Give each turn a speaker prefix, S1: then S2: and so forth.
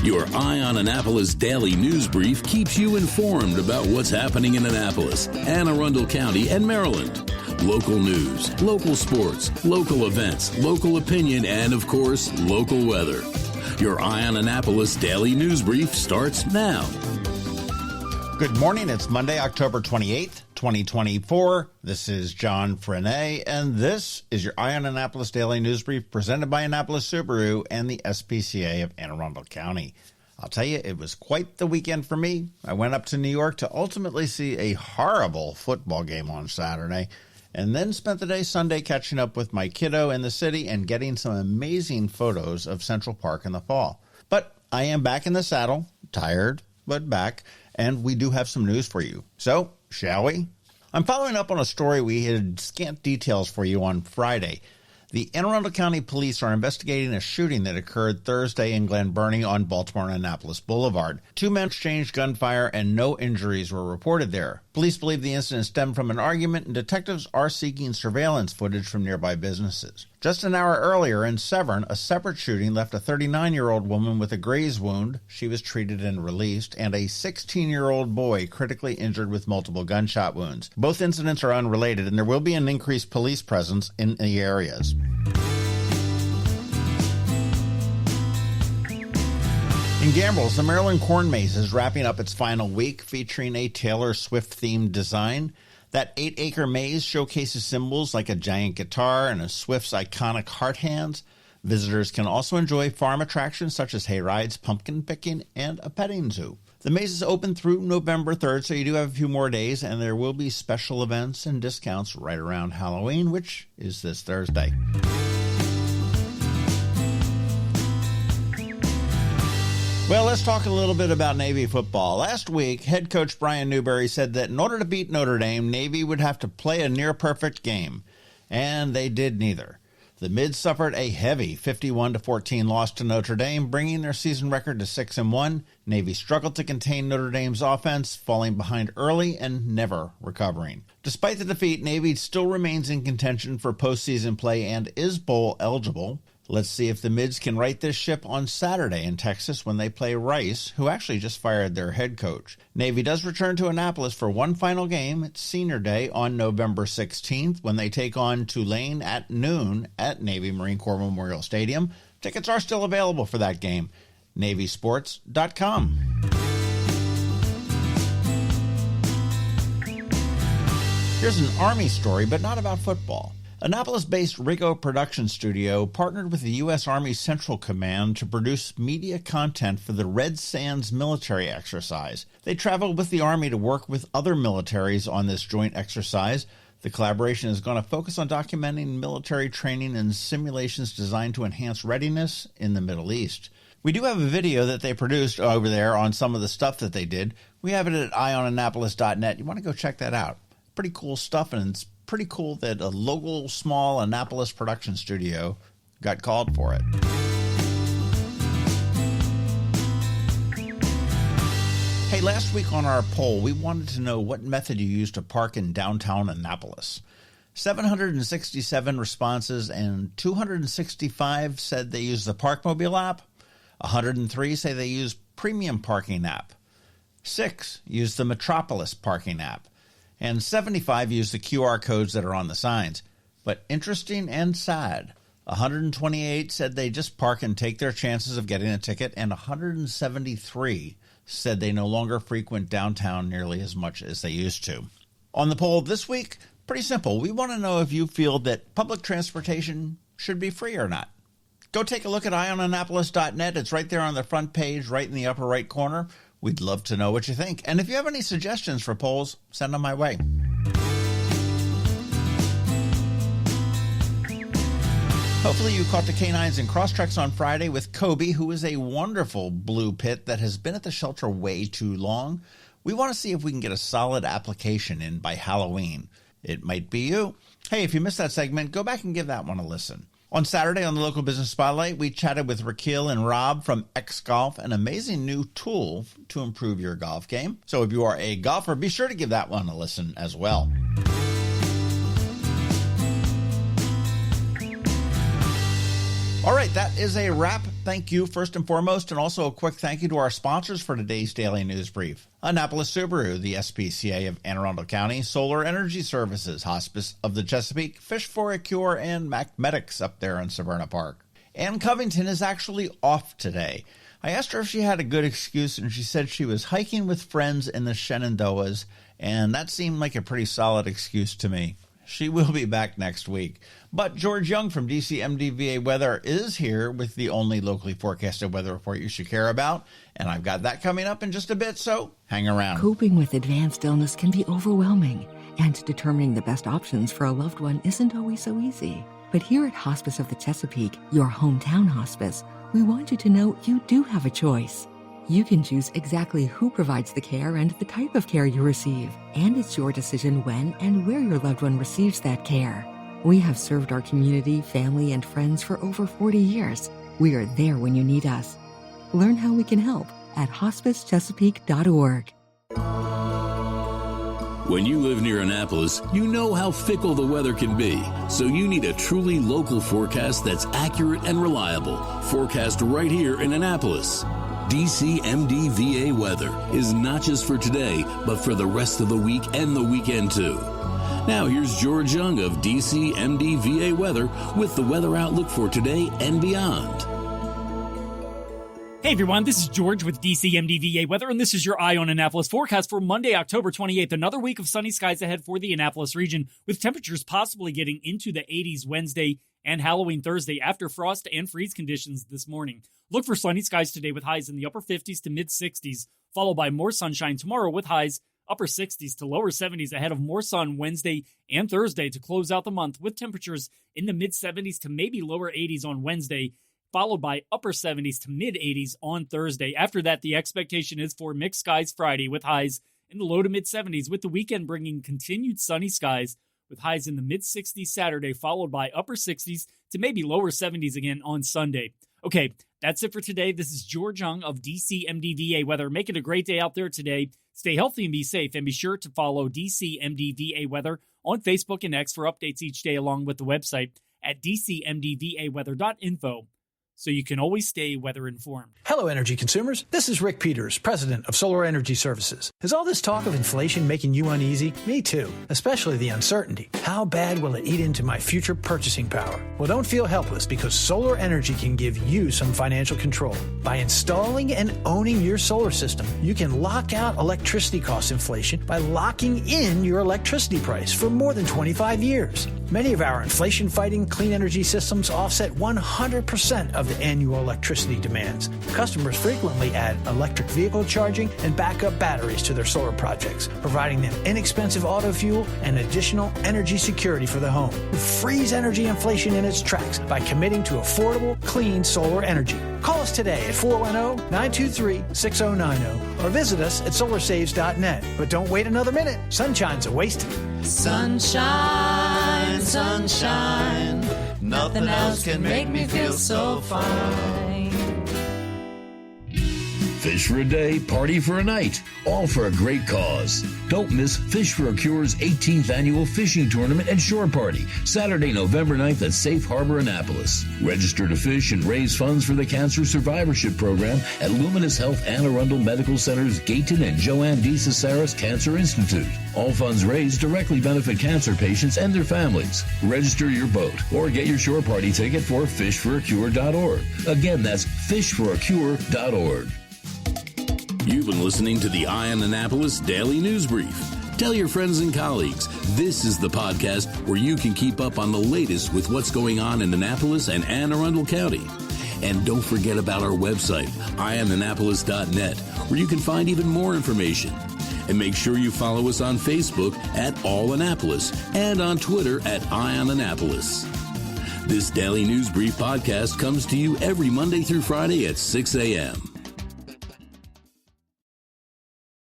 S1: Your Eye on Annapolis daily news brief keeps you informed about what's happening in Annapolis, Anne Arundel County, and Maryland. Local news, local sports, local events, local opinion, and, of course, local weather. Your Eye on Annapolis daily news brief starts now.
S2: Good morning. It's Monday, October 28th, 2024. This is John Frenaye, and this is your Eye on Annapolis Daily News Brief presented by Annapolis Subaru and the SPCA of Anne Arundel County. I'll tell you, it was quite the weekend for me. I went up to New York to ultimately see a horrible football game on Saturday, and then spent the day Sunday catching up with my kiddo in the city and getting some amazing photos of Central Park in the fall. But I am back in the saddle, tired, but back. And we do have some news for you. So, shall we? I'm following up on a story we had scant details for you on Friday. The Anne Arundel County Police are investigating a shooting that occurred Thursday in Glen Burnie on Baltimore and Annapolis Boulevard. Two men exchanged gunfire and no injuries were reported there. Police believe the incident stemmed from an argument, and detectives are seeking surveillance footage from nearby businesses. Just an hour earlier in Severn, a separate shooting left a 39-year-old woman with a graze wound. She was treated and released, and a 16-year-old boy critically injured with multiple gunshot wounds. Both incidents are unrelated, and there will be an increased police presence in the areas. In Gambrills, the Maryland Corn Maze is wrapping up its final week, featuring a Taylor Swift-themed design. That 8-acre maze showcases symbols like a giant guitar and a Swift's iconic heart hands. Visitors can also enjoy farm attractions such as hay rides, pumpkin picking, and a petting zoo. The maze is open through November 3rd, so you do have a few more days, and there will be special events and discounts right around Halloween, which is this Thursday. Well, let's talk a little bit about Navy football. Last week, head coach Brian Newberry said that in order to beat Notre Dame, Navy would have to play a near-perfect game, and they did neither. The Mids suffered a heavy 51-14 loss to Notre Dame, bringing their season record to 6-1. Navy struggled to contain Notre Dame's offense, falling behind early and never recovering. Despite the defeat, Navy still remains in contention for postseason play and is bowl eligible. Let's see if the Mids can right this ship on Saturday in Texas when they play Rice, who actually just fired their head coach. Navy does return to Annapolis for one final game. It's Senior Day on November 16th when they take on Tulane at noon at Navy Marine Corps Memorial Stadium. Tickets are still available for that game. NavySports.com. Here's an Army story, but not about football. Annapolis-based Rigo Production Studio partnered with the U.S. Army Central Command to produce media content for the Red Sands military exercise. They traveled with the Army to work with other militaries on this joint exercise. The collaboration is going to focus on documenting military training and simulations designed to enhance readiness in the Middle East. We do have a video that they produced over there on some of the stuff that they did. We have it at eyeonannapolis.net. You want to go check that out. Pretty cool stuff, and it's pretty cool that a local small Annapolis production studio got called for it. Hey, last week on our poll, we wanted to know what method you use to park in downtown Annapolis. 767 responses, and 265 said they use the Parkmobile app. 103 say they use Premium Parking app. 6 use the Metropolis Parking app. And 75 use the QR codes that are on the signs. But interesting and sad, 128 said they just park and take their chances of getting a ticket, and 173 said they no longer frequent downtown nearly as much as they used to. On the poll this week, pretty simple. We want to know if you feel that public transportation should be free or not. Go take a look at eyeonannapolis.net. It's right there on the front page, right in the upper right corner. We'd love to know what you think. And if you have any suggestions for polls, send them my way. Hopefully you caught the canines in Crosstreks on Friday with Kobe, who is a wonderful blue pit that has been at the shelter way too long. We want to see if we can get a solid application in by Halloween. It might be you. Hey, if you missed that segment, go back and give that one a listen. On Saturday on the Local Business Spotlight, we chatted with Raquel and Rob from X Golf, an amazing new tool to improve your golf game. So if you are a golfer, be sure to give that one a listen as well. All right, that is a wrap Thank you first and foremost, and also a quick thank you to our sponsors for today's Daily News Brief. Annapolis Subaru, the SPCA of Anne Arundel County, Solar Energy Services, Hospice of the Chesapeake, Fish for a Cure, and Mac Medics up there in Severna Park. And Covington is actually off today. I asked her if she had a good excuse, and she said she was hiking with friends in the Shenandoahs, and that seemed like a pretty solid excuse to me. She will be back next week. But George Young from DCMDVA Weather is here with the only locally forecasted weather report you should care about, and I've got that coming up in just a bit, so hang around.
S3: Coping with advanced illness can be overwhelming, and determining the best options for a loved one isn't always so easy. But here at Hospice of the Chesapeake, your hometown hospice, we want you to know you do have a choice. You can choose exactly who provides the care and the type of care you receive, and it's your decision when and where your loved one receives that care. We have served our community, family, and friends for over 40 years. We are there when you need us. Learn how we can help at hospicechesapeake.org.
S1: When you live near Annapolis, you know how fickle the weather can be, so you need a truly local forecast that's accurate and reliable. Forecast right here in Annapolis. DCMDVA Weather is not just for today, but for the rest of the week and the weekend too. Now here's George Young of DCMDVA Weather with the weather outlook for today and beyond.
S4: Hey everyone, this is George with DCMDVA Weather, and this is your Eye on Annapolis forecast for Monday, October 28th. Another week of sunny skies ahead for the Annapolis region, with temperatures possibly getting into the 80s Wednesday and Halloween Thursday after frost and freeze conditions this morning. Look for sunny skies today with highs in the upper 50s to mid 60s, followed by more sunshine tomorrow with highs upper 60s to lower 70s ahead of more sun Wednesday and Thursday to close out the month, with temperatures in the mid 70s to maybe lower 80s on Wednesday, followed by upper 70s to mid 80s on Thursday. After that, the expectation is for mixed skies Friday with highs in the low to mid 70s, with the weekend bringing continued sunny skies with highs in the mid 60s Saturday, followed by upper 60s to maybe lower 70s again on Sunday. Okay, that's it for today. This is George Young of DCMDVA Weather. Make it a great day out there today. Stay healthy and be safe, and be sure to follow DCMDVA Weather on Facebook and X for updates each day, along with the website at dcmdvaweather.info. So you can always stay weather informed.
S5: Hello, energy consumers. This is Rick Peters, president of Solar Energy Services. Is all this talk of inflation making you uneasy? Me too, especially the uncertainty. How bad will it eat into my future purchasing power? Well, don't feel helpless, because solar energy can give you some financial control. By installing and owning your solar system, you can lock out electricity cost inflation by locking in your electricity price for more than 25 years. Many of our inflation-fighting clean energy systems offset 100% of the annual electricity demands. Customers frequently add electric vehicle charging and backup batteries to their solar projects, providing them inexpensive auto fuel and additional energy security for the home. Freeze energy inflation in its tracks by committing to affordable, clean solar energy. Call us today at 410-923-6090 or visit us at solarsaves.net. But don't wait another minute. Sunshine's a wasted.
S6: Sunshine, sunshine, nothing else can make me feel so fine.
S1: Fish for a day, party for a night, all for a great cause. Don't miss Fish for a Cure's 18th annual fishing tournament and shore party, Saturday, November 9th at Safe Harbor, Annapolis. Register to fish and raise funds for the Cancer Survivorship Program at Luminous Health Anne Arundel Medical Center's Gayton and Joanne D. Cesaris Cancer Institute. All funds raised directly benefit cancer patients and their families. Register your boat or get your shore party ticket for fishforacure.org. Again, that's fishforacure.org. You've been listening to the Eye on Annapolis Daily News Brief. Tell your friends and colleagues, this is the podcast where you can keep up on the latest with what's going on in Annapolis and Anne Arundel County. And don't forget about our website, eyeonannapolis.net, where you can find even more information. And make sure you follow us on Facebook at All Annapolis and on Twitter at Eye on Annapolis. This Daily News Brief podcast comes to you every Monday through Friday at 6 a.m.